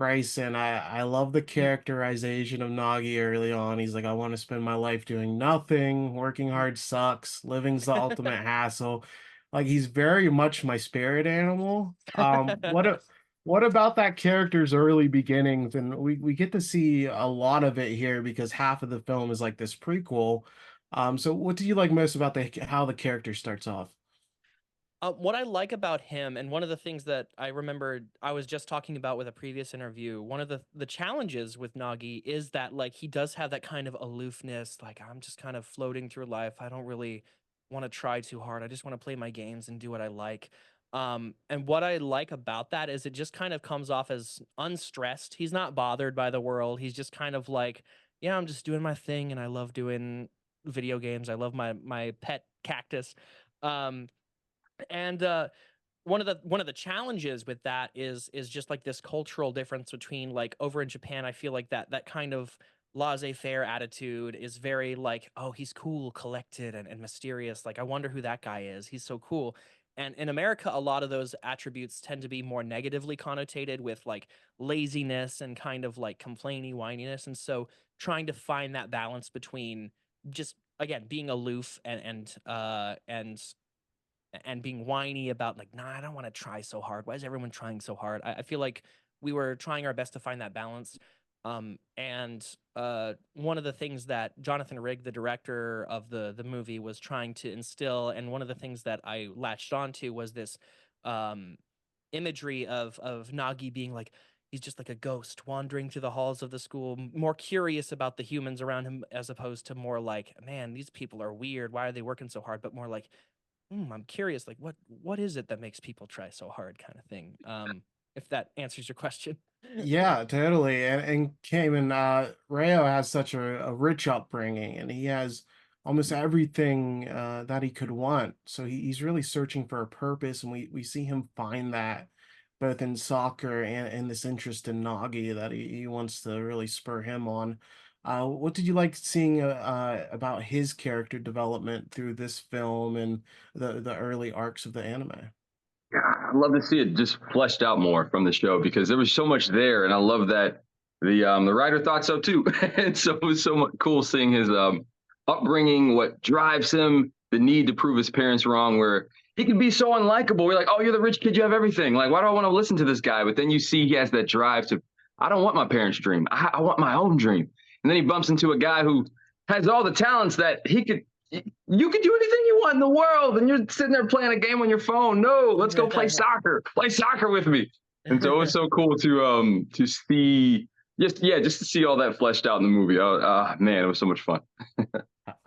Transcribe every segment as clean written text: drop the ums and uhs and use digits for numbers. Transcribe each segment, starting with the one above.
Bryson, I love the characterization of Nagi early on. He's like, I want to spend my life doing nothing, working hard sucks, living's the ultimate hassle. Like he's very much my spirit animal. What about that character's early beginnings? And we get to see a lot of it here because half of the film is like this prequel. So what do you like most about the how the character starts off? What I like about him, and one of the things that I remember I was just talking about with a previous interview, one of the challenges with Nagi is that like he does have that kind of aloofness, like I'm just kind of floating through life. I don't really want to try too hard. I just want to play my games and do what I like. And what I like about that is it just kind of comes off as unstressed. He's not bothered by the world. He's just kind of like, yeah, I'm just doing my thing, and I love doing video games. I love my pet cactus. Um, and one of the challenges with that is just like this cultural difference between like over in Japan. I feel like that kind of laissez-faire attitude is very like, oh, he's cool, collected, and mysterious. Like, I wonder who that guy is. He's so cool. And in America, a lot of those attributes tend to be more negatively connotated with like laziness and kind of like complainy whininess. And so trying to find that balance between just again being aloof and being whiny about like, nah, I don't want to try so hard. Why is everyone trying so hard? I feel like we were trying our best to find that balance. And one of the things that Jonathan Rigg, the director of the movie, was trying to instill, and one of the things that I latched onto was this um, imagery of Nagi being like he's just like a ghost wandering through the halls of the school, more curious about the humans around him as opposed to more like, man, these people are weird. Why are they working so hard? But more like, I'm curious, like what is it that makes people try so hard, kind of thing. If that answers your question. Yeah, totally. And Kamen, Reo has such a rich upbringing, and he has almost everything that he could want. So he's really searching for a purpose, and we see him find that both in soccer and this interest in Nagi that he wants to really spur him on. What did you like seeing about his character development through this film and the early arcs of the anime? Yeah, I'd love to see it just fleshed out more from the show because there was so much there, and I love that the writer thought so too. And so it was so cool seeing his upbringing, what drives him, the need to prove his parents wrong, where he can be so unlikable. We're like, oh, you're the rich kid, you have everything. Like, why do I want to listen to this guy? But then you see he has that drive to, I don't want my parents' dream. I want my own dream. And then he bumps into a guy who has all the talents that he could you can do anything you want in the world, and you're sitting there playing a game on your phone. No, let's go play soccer. Play soccer with me. And so it was so cool to see just to see all that fleshed out in the movie. Oh, man, it was so much fun.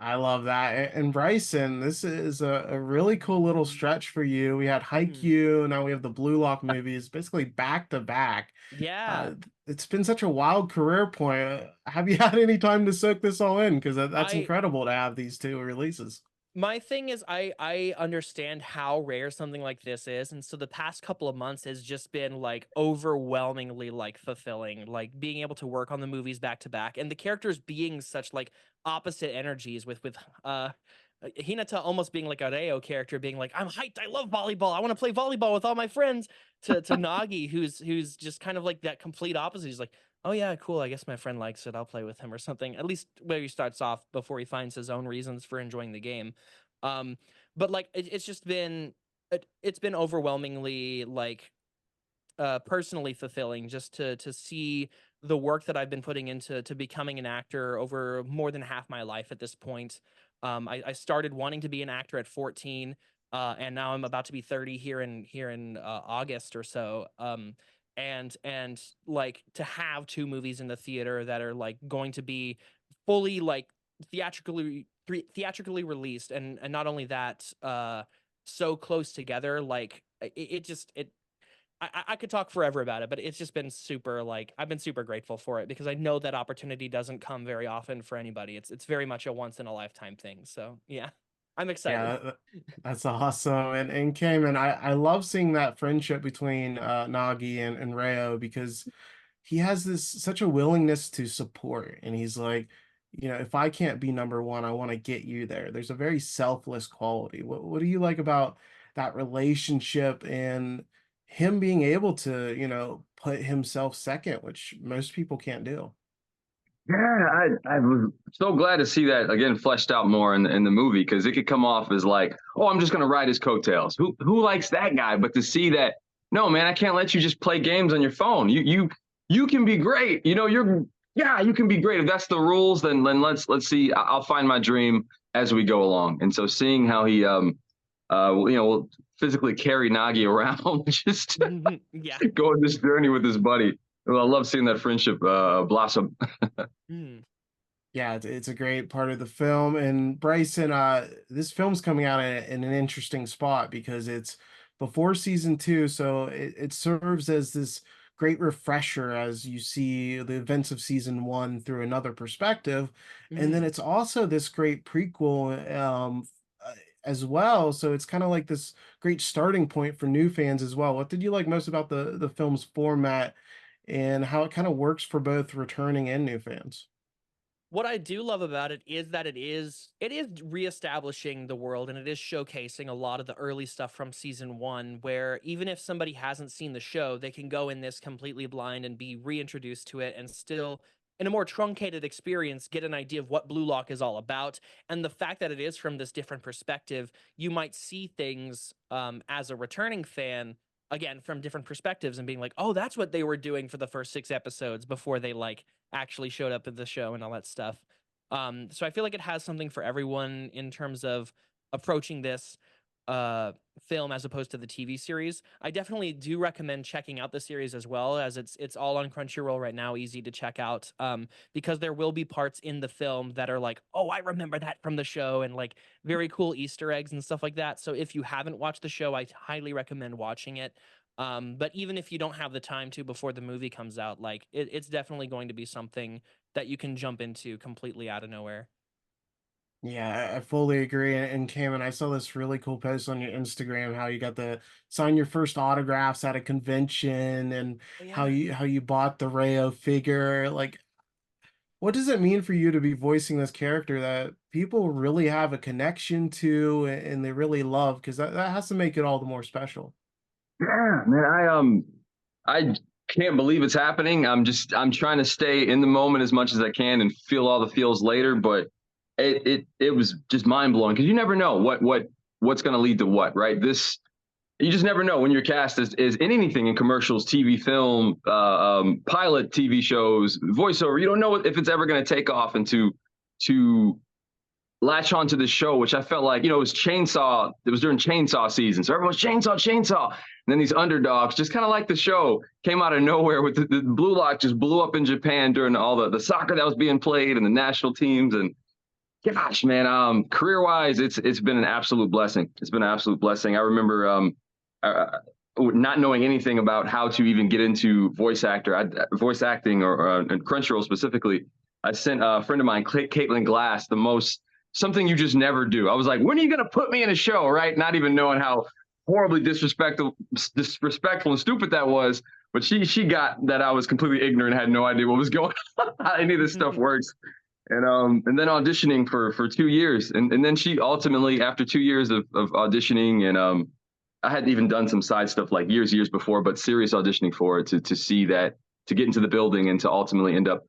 I love that. And Bryson, this is a really cool little stretch for you. We had Hmm. Haikyuu, now we have the Blue Lock movies, basically back to back. Yeah. It's been such a wild career point. Have you had any time to soak this all in? Because that's I incredible to have these two releases. My thing is I understand how rare something like this is, and so the past couple of months has just been like overwhelmingly like fulfilling, like being able to work on the movies back to back and the characters being such like opposite energies with Hinata almost being like a Reo character being like, I'm hyped, I love volleyball, I want to play volleyball with all my friends, to Nagi who's just kind of like that complete opposite. He's like, oh yeah, cool, I guess my friend likes it, I'll play with him or something, at least where he starts off before he finds his own reasons for enjoying the game. um but like it's just been it's been overwhelmingly like personally fulfilling just to see the work that I've been putting into to becoming an actor over more than half my life at this point. I started wanting to be an actor at 14, and now I'm about to be 30 here in August or so. And like to have two movies in the theater that are like going to be fully like theatrically released, and not only that, so close together, like it just it I could talk forever about it, but it's just been super like I've been super grateful for it because I know that opportunity doesn't come very often for anybody. It's very much a once in a lifetime thing. So yeah, I'm excited. Yeah, that's awesome. And Cayman, I love seeing that friendship between Nagi and Reo because he has this such a willingness to support. And he's like, if I can't be number one, I want to get you there. There's a very selfless quality. What do you like about that relationship? And him being able to, put himself second, which most people can't do. Yeah, I was so glad to see that again fleshed out more in the movie because it could come off as like, oh, I'm just gonna ride his coattails. Who likes that guy? But to see that, no, man, I can't let you just play games on your phone. You can be great. You can be great. If that's the rules, then let's see. I'll find my dream as we go along. And so seeing how he will physically carry Nagi around, just Yeah. go on this journey with his buddy. Well, I love seeing that friendship blossom. Mm. Yeah, it's a great part of the film. And Bryson, this film's coming out in an interesting spot because it's before season two, so it serves as this great refresher as you see the events of season one through another perspective. And then Mm. it's also this great prequel as well. So it's kind of like this great starting point for new fans as well. What did you like most about the film's format and how it kind of works for both returning and new fans? What I do love about it is that it is reestablishing the world, and it is showcasing a lot of the early stuff from season 1, where even if somebody hasn't seen the show, they can go in this completely blind and be reintroduced to it and still, in a more truncated experience, get an idea of what Blue Lock is all about. And the fact that it is from this different perspective, you might see things, as a returning fan, again, from different perspectives and being like, "Oh, that's what they were doing for the first 6 episodes before they, like, actually showed up at the show and all that stuff." So I feel like it has something for everyone in terms of approaching this uh, film as opposed to the TV series. I definitely do recommend checking out the series as well, as it's all on Crunchyroll right now, easy to check out. Because there will be parts in the film that are like, oh, I remember that from the show, and like very cool Easter eggs and stuff like that. So if you haven't watched the show, I highly recommend watching it. But even if you don't have the time to before the movie comes out, like it's definitely going to be something that you can jump into completely out of nowhere. Yeah, I fully agree. And Cameron, I saw this really cool post on your Instagram how you got to sign your first autographs at a convention and Oh how yeah. you bought the Reo figure. Like, what does it mean for you to be voicing this character that people really have a connection to and they really love? Because that has to make it all the more special. Yeah, man, I can't believe it's happening. I'm trying to stay in the moment as much as I can and feel all the feels later, but it was just mind blowing because you never know what's going to lead to what, right? This you just never know when you're cast as in anything in commercials, TV, film, pilot TV shows, voiceover. You don't know if it's ever going to take off and to latch onto the show, which I felt like, it was chainsaw. It was during chainsaw season. So everyone's chainsaw. And then these underdogs, just kind of like the show, came out of nowhere with the Blue Lock just blew up in Japan during all the soccer that was being played and the national teams. And gosh, man, career wise, it's been an absolute blessing. It's been an absolute blessing. I remember not knowing anything about how to even get into voice acting or Crunchyroll specifically. I sent a friend of mine, Caitlin Glass, the most something you just never do. I was like, when are you going to put me in a show? Right. Not even knowing how horribly disrespectful and stupid that was. But she got that I was completely ignorant, had no idea what was going on, how any of this stuff works. And then auditioning for 2 years. And then she ultimately, after 2 years of auditioning, and I hadn't even done some side stuff like years before, but serious auditioning for it to see that, to get into the building and to ultimately end up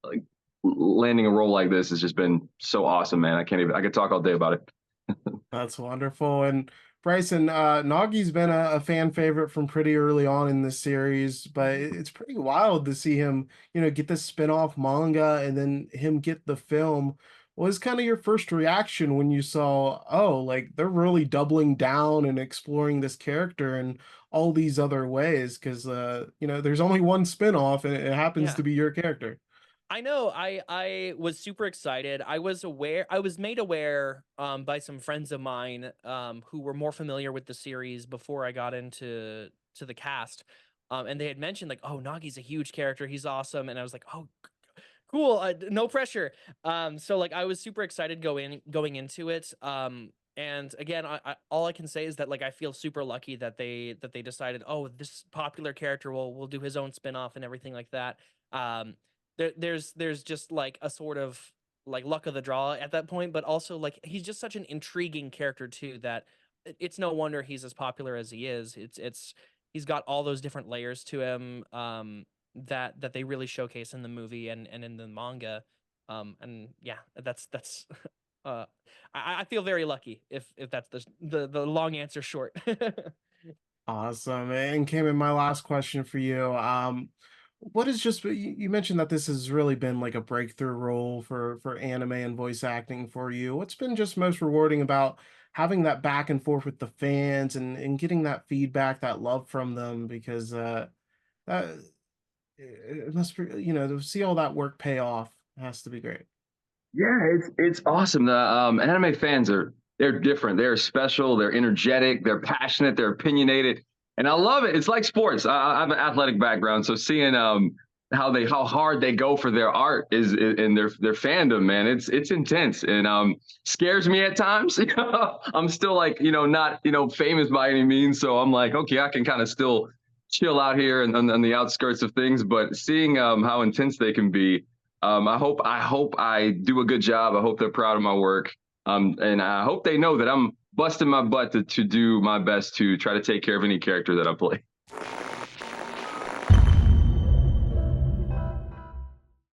like landing a role like this has just been so awesome, man. I could talk all day about it. That's wonderful. And Bryson, Nagi's been a fan favorite from pretty early on in this series, but it's pretty wild to see him, get the spin-off manga and then him get the film. What was kind of your first reaction when you saw, oh, like they're really doubling down and exploring this character in all these other ways? Because there's only one spin-off and it happens Yeah. to be your character. I know. I was super excited. I was made aware by some friends of mine who were more familiar with the series before I got into the cast. And they had mentioned like, "Oh, Nagi's a huge character. He's awesome." And I was like, "Oh, cool. No pressure." So like I was super excited going into it. And again, I all I can say is that like I feel super lucky that they decided, oh, this popular character will do his own spin-off and everything like that. There's just like a sort of like luck of the draw at that point, but also like he's just such an intriguing character too that it's no wonder he's as popular as he is. It's he's got all those different layers to him, that they really showcase in the movie and in the manga. And yeah, that's uh I feel very lucky if that's the long answer short. Awesome. And came in my last question for you. What is just you mentioned that this has really been like a breakthrough role for anime and voice acting for you. What's been just most rewarding about having that back and forth with the fans and getting that feedback, that love from them? Because that it must be, to see all that work pay off has to be great. Yeah, it's awesome. The anime fans they're different. They're special. They're energetic. They're passionate. They're opinionated, and I love it. It's like sports. I have an athletic background, so seeing how hard they go for their art is in their fandom, man. It's intense and scares me at times. I'm still like not famous by any means, so I'm like okay, I can kind of still chill out here and on the outskirts of things, but seeing how intense they can be. I hope I do a good job. I hope they're proud of my work. And I hope they know that I'm busting my butt to do my best to try to take care of any character that I play.